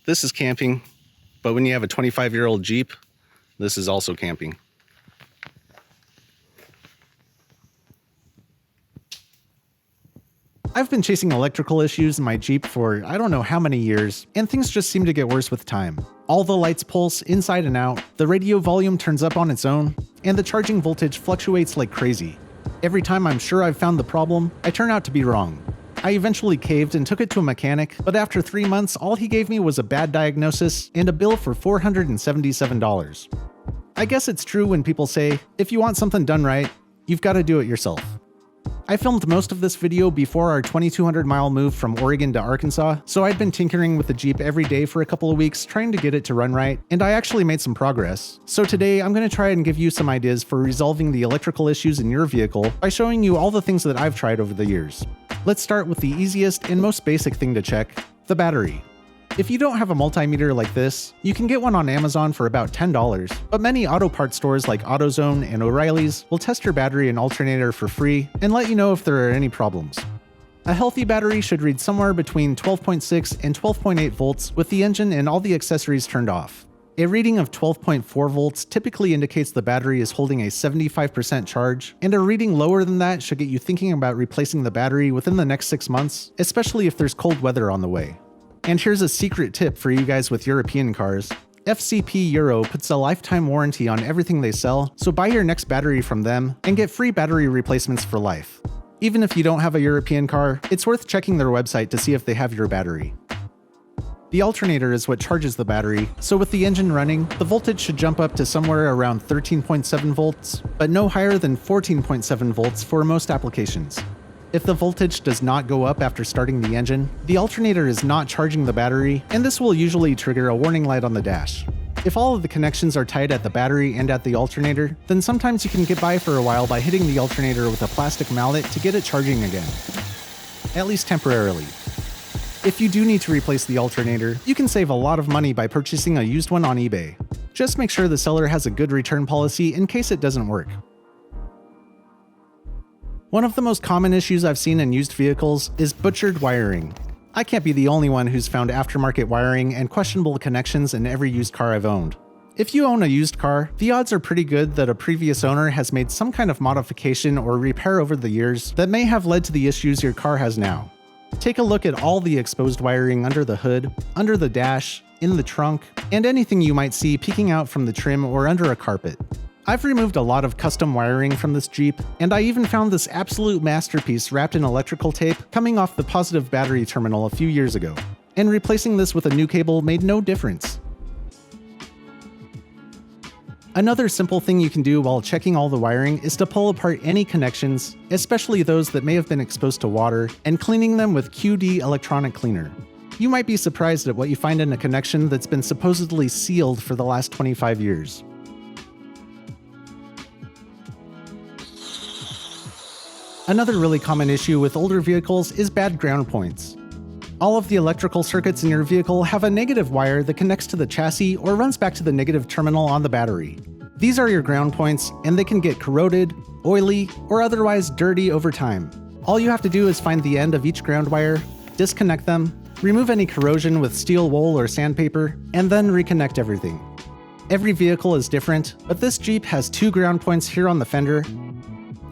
This is camping, but when you have a 25-year-old Jeep, this is also camping. I've been chasing electrical issues in my Jeep for I don't know how many years, and things just seem to get worse with time. All the lights pulse inside and out, the radio volume turns up on its own, and the charging voltage fluctuates like crazy. Every time I'm sure I've found the problem, I turn out to be wrong. I eventually caved and took it to a mechanic, but after 3 months, all he gave me was a bad diagnosis and a bill for $477. I guess it's true when people say, if you want something done right, you've got to do it yourself. I filmed most of this video before our 2,200-mile move from Oregon to Arkansas, so I'd been tinkering with the Jeep every day for a couple of weeks trying to get it to run right, and I actually made some progress. So today I'm going to try and give you some ideas for resolving the electrical issues in your vehicle by showing you all the things that I've tried over the years. Let's start with the easiest and most basic thing to check, the battery. If you don't have a multimeter like this, you can get one on Amazon for about $10, but many auto parts stores like AutoZone and O'Reilly's will test your battery and alternator for free and let you know if there are any problems. A healthy battery should read somewhere between 12.6 and 12.8 volts with the engine and all the accessories turned off. A reading of 12.4 volts typically indicates the battery is holding a 75% charge, and a reading lower than that should get you thinking about replacing the battery within the next 6 months, especially if there's cold weather on the way. And here's a secret tip for you guys with European cars. FCP Euro puts a lifetime warranty on everything they sell, so buy your next battery from them and get free battery replacements for life. Even if you don't have a European car, it's worth checking their website to see if they have your battery. The alternator is what charges the battery, so with the engine running, the voltage should jump up to somewhere around 13.7 volts, but no higher than 14.7 volts for most applications. If the voltage does not go up after starting the engine, the alternator is not charging the battery, and this will usually trigger a warning light on the dash. If all of the connections are tight at the battery and at the alternator, then sometimes you can get by for a while by hitting the alternator with a plastic mallet to get it charging again. At least temporarily. If you do need to replace the alternator, you can save a lot of money by purchasing a used one on eBay. Just make sure the seller has a good return policy in case it doesn't work. One of the most common issues I've seen in used vehicles is butchered wiring. I can't be the only one who's found aftermarket wiring and questionable connections in every used car I've owned. If you own a used car, the odds are pretty good that a previous owner has made some kind of modification or repair over the years that may have led to the issues your car has now. Take a look at all the exposed wiring under the hood, under the dash, in the trunk, and anything you might see peeking out from the trim or under a carpet. I've removed a lot of custom wiring from this Jeep, and I even found this absolute masterpiece wrapped in electrical tape coming off the positive battery terminal a few years ago, and replacing this with a new cable made no difference. Another simple thing you can do while checking all the wiring is to pull apart any connections, especially those that may have been exposed to water, and cleaning them with QD electronic cleaner. You might be surprised at what you find in a connection that's been supposedly sealed for the last 25 years. Another really common issue with older vehicles is bad ground points. All of the electrical circuits in your vehicle have a negative wire that connects to the chassis or runs back to the negative terminal on the battery. These are your ground points, and they can get corroded, oily, or otherwise dirty over time. All you have to do is find the end of each ground wire, disconnect them, remove any corrosion with steel wool or sandpaper, and then reconnect everything. Every vehicle is different, but this Jeep has 2 ground points here on the fender,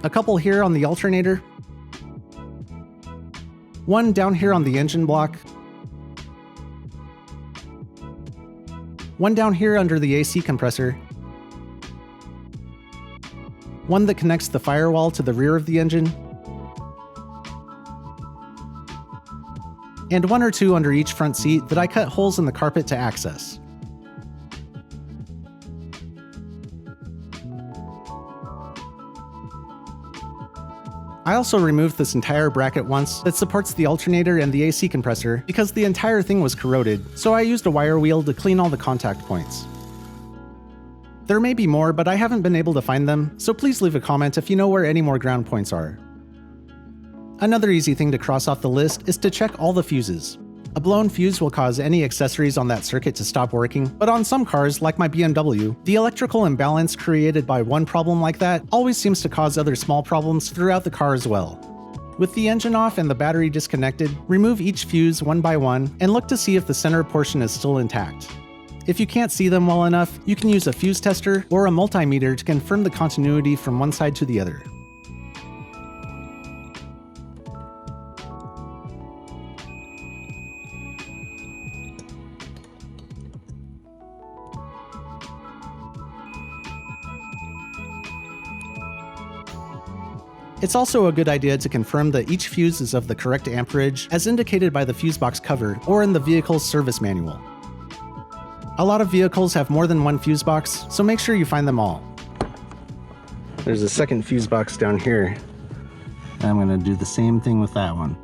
a couple here on the alternator, one down here on the engine block, one down here under the AC compressor, one that connects the firewall to the rear of the engine, and 1 or 2 under each front seat that I cut holes in the carpet to access. I also removed this entire bracket once that supports the alternator and the AC compressor because the entire thing was corroded, so I used a wire wheel to clean all the contact points. There may be more, but I haven't been able to find them, so please leave a comment if you know where any more ground points are. Another easy thing to cross off the list is to check all the fuses. A blown fuse will cause any accessories on that circuit to stop working, but on some cars, like my BMW, the electrical imbalance created by one problem like that always seems to cause other small problems throughout the car as well. With the engine off and the battery disconnected, remove each fuse one by one and look to see if the center portion is still intact. If you can't see them well enough, you can use a fuse tester or a multimeter to confirm the continuity from one side to the other. It's also a good idea to confirm that each fuse is of the correct amperage as indicated by the fuse box cover or in the vehicle's service manual. A lot of vehicles have more than one fuse box, so make sure you find them all. There's a second fuse box down here. I'm going to do the same thing with that one.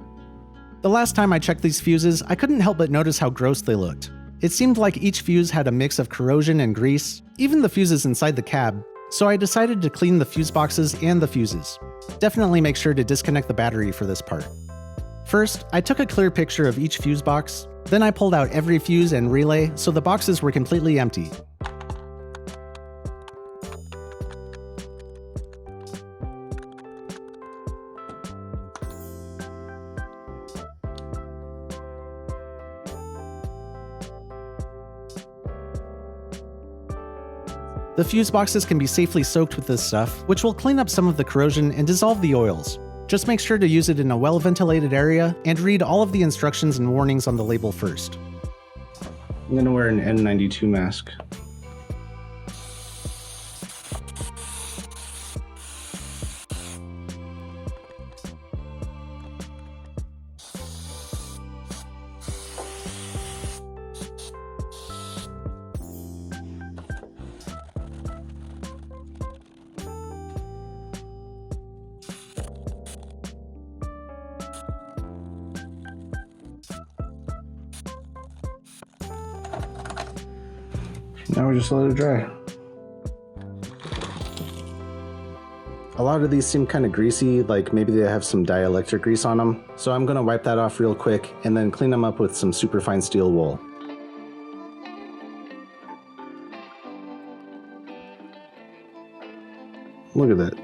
The last time I checked these fuses, I couldn't help but notice how gross they looked. It seemed like each fuse had a mix of corrosion and grease, even the fuses inside the cab, so I decided to clean the fuse boxes and the fuses. Definitely make sure to disconnect the battery for this part. First, I took a clear picture of each fuse box, then I pulled out every fuse and relay so the boxes were completely empty. The fuse boxes can be safely soaked with this stuff, which will clean up some of the corrosion and dissolve the oils. Just make sure to use it in a well-ventilated area and read all of the instructions and warnings on the label first. I'm going to wear an N92 mask. Now we just let it dry. A lot of these seem kind of greasy, like maybe they have some dielectric grease on them, so I'm going to wipe that off real quick and then clean them up with some superfine steel wool. Look at that.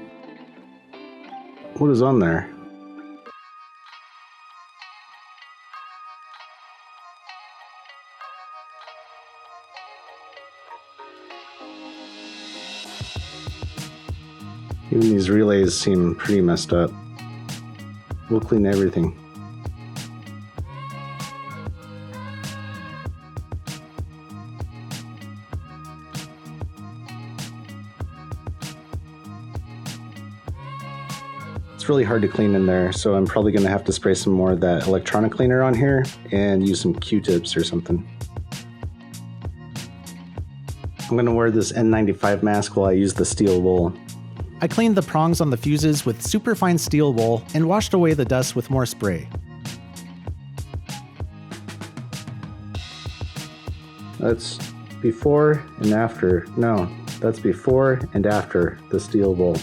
What is on there? Even these relays seem pretty messed up. We'll clean everything. It's really hard to clean in there, so I'm probably going to have to spray some more of that electronic cleaner on here and use some Q-tips or something. I'm going to wear this N95 mask while I use the steel wool. I cleaned the prongs on the fuses with superfine steel wool and washed away the dust with more spray. That's before and after. No, that's before and after the steel wool.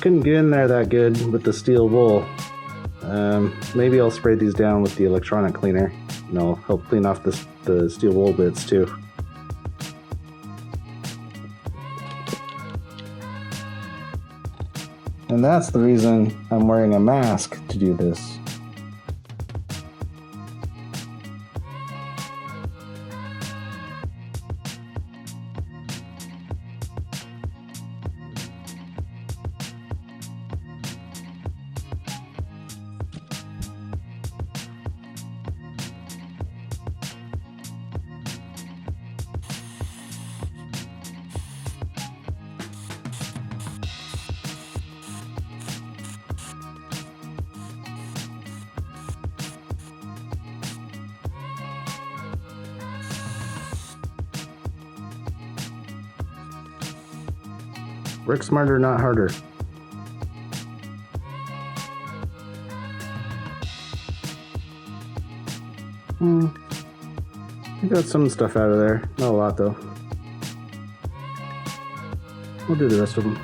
Couldn't get in there that good with the steel wool. Maybe I'll spray these down with the electronic cleaner. And I'll help clean off the steel wool bits too. And that's the reason I'm wearing a mask to do this. Work smarter, not harder. I got some stuff out of there. Not a lot though. We'll do the rest of them.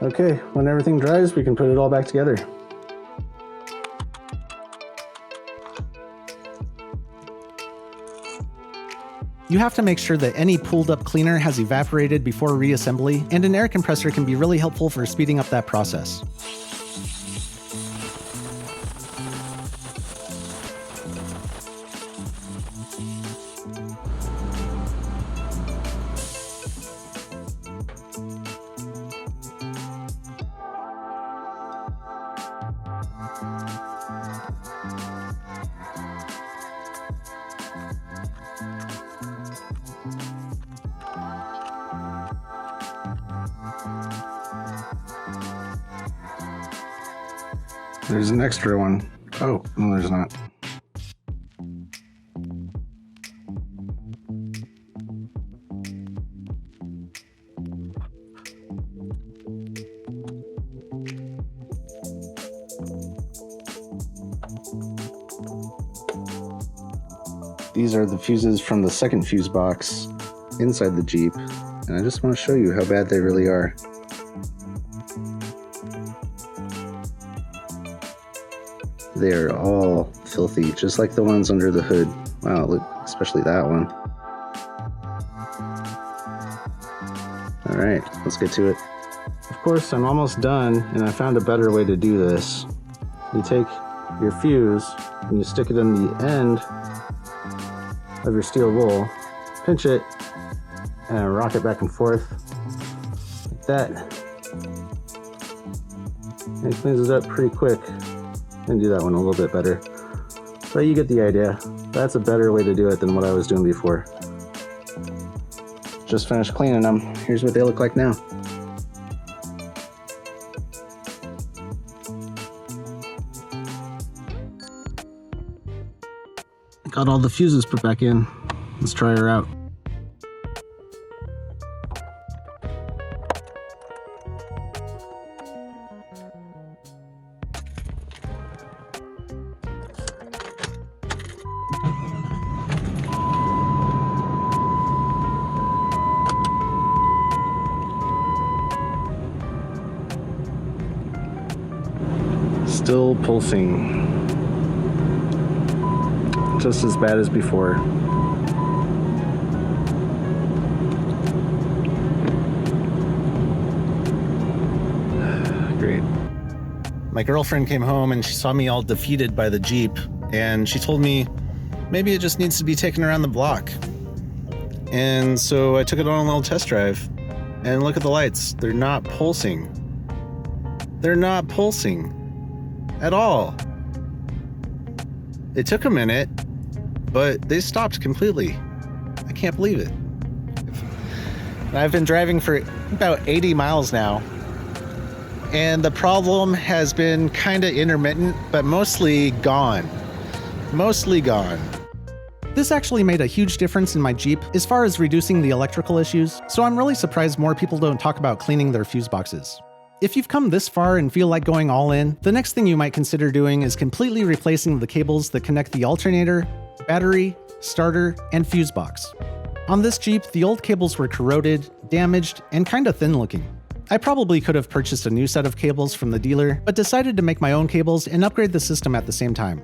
Okay, when everything dries, we can put it all back together. You have to make sure that any pooled up cleaner has evaporated before reassembly, and an air compressor can be really helpful for speeding up that process. There's an extra one. Oh, no, there's not. These are the fuses from the second fuse box inside the Jeep, and I just want to show you how bad they really are. They're all filthy, just like the ones under the hood. Wow, look, especially that one. All right, let's get to it. Of course, I'm almost done, and I found a better way to do this. You take your fuse and you stick it in the end of your steel wool, pinch it, and rock it back and forth like that. And it cleans it up pretty quick. And do that one a little bit better, but you get the idea. That's a better way to do it than what I was doing before. Just finished cleaning them. Here's what they look like now. Got all the fuses put back in. Let's try her out. Still pulsing. Just as bad as before. Great. My girlfriend came home and she saw me all defeated by the Jeep, and she told me maybe it just needs to be taken around the block. And so I took it on a little test drive, and look at the lights. They're not pulsing. They're not pulsing at all. It took a minute, but they stopped completely. I can't believe it. I've been driving for about 80 miles now, and the problem has been kind of intermittent, but mostly gone. Mostly gone. This actually made a huge difference in my Jeep as far as reducing the electrical issues, so I'm really surprised more people don't talk about cleaning their fuse boxes. If you've come this far and feel like going all in, the next thing you might consider doing is completely replacing the cables that connect the alternator, battery, starter, and fuse box. On this Jeep, the old cables were corroded, damaged, and kinda thin looking. I probably could have purchased a new set of cables from the dealer, but decided to make my own cables and upgrade the system at the same time.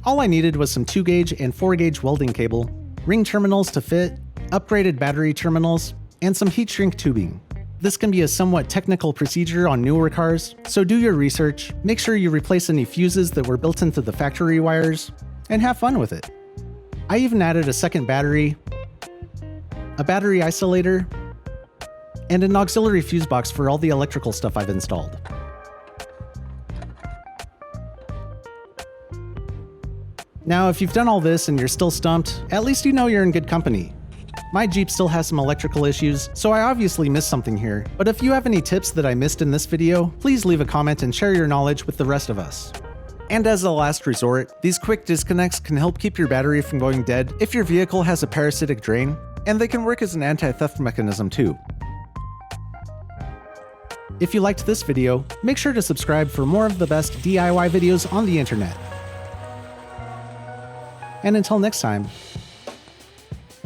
All I needed was some 2-gauge and 4-gauge welding cable, ring terminals to fit, upgraded battery terminals, and some heat shrink tubing. This can be a somewhat technical procedure on newer cars, so do your research, make sure you replace any fuses that were built into the factory wires, and have fun with it. I even added a second battery, a battery isolator, and an auxiliary fuse box for all the electrical stuff I've installed. Now, if you've done all this and you're still stumped, at least you know you're in good company. My Jeep still has some electrical issues, so I obviously missed something here, but if you have any tips that I missed in this video, please leave a comment and share your knowledge with the rest of us. And as a last resort, these quick disconnects can help keep your battery from going dead if your vehicle has a parasitic drain, and they can work as an anti-theft mechanism too. If you liked this video, make sure to subscribe for more of the best DIY videos on the internet. And until next time,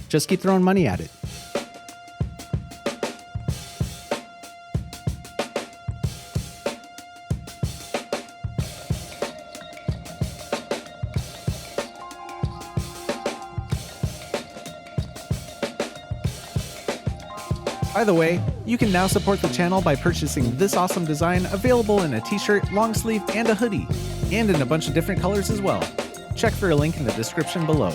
just keep throwing money at it. By the way, you can now support the channel by purchasing this awesome design, available in a t-shirt, long sleeve, and a hoodie, and in a bunch of different colors as well. Check for a link in the description below.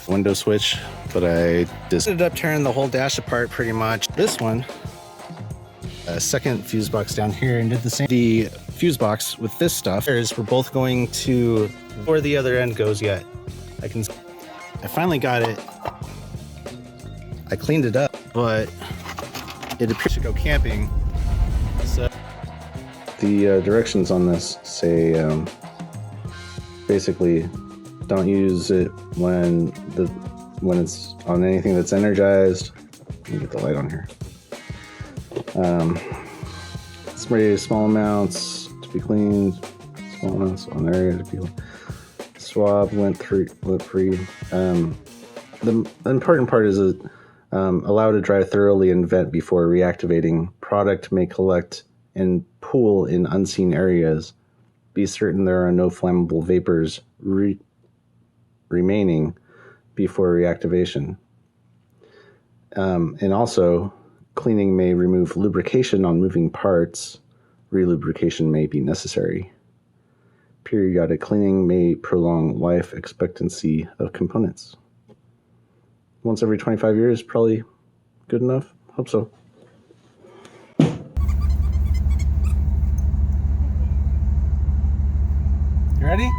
Window switch, but I just ended up tearing the whole dash apart pretty much. This one, a second fuse box down here, and did the same. The fuse box with this stuff is we're both going to where the other end goes yet. I finally got it. I cleaned it up, but it appears to go camping. So the directions on this say basically don't use it when it's on anything that's energized. Let me get the light on here. Spray small amounts to be cleaned. Small amounts on area to be swab, lint free. The important part is allow to dry thoroughly and vent before reactivating. Product may collect and pool in unseen areas. Be certain there are no flammable vapors remaining before reactivation. And also, cleaning may remove lubrication on moving parts. Relubrication may be necessary. Periodic cleaning may prolong life expectancy of components. Once every 25 years, probably good enough. Hope so. You ready?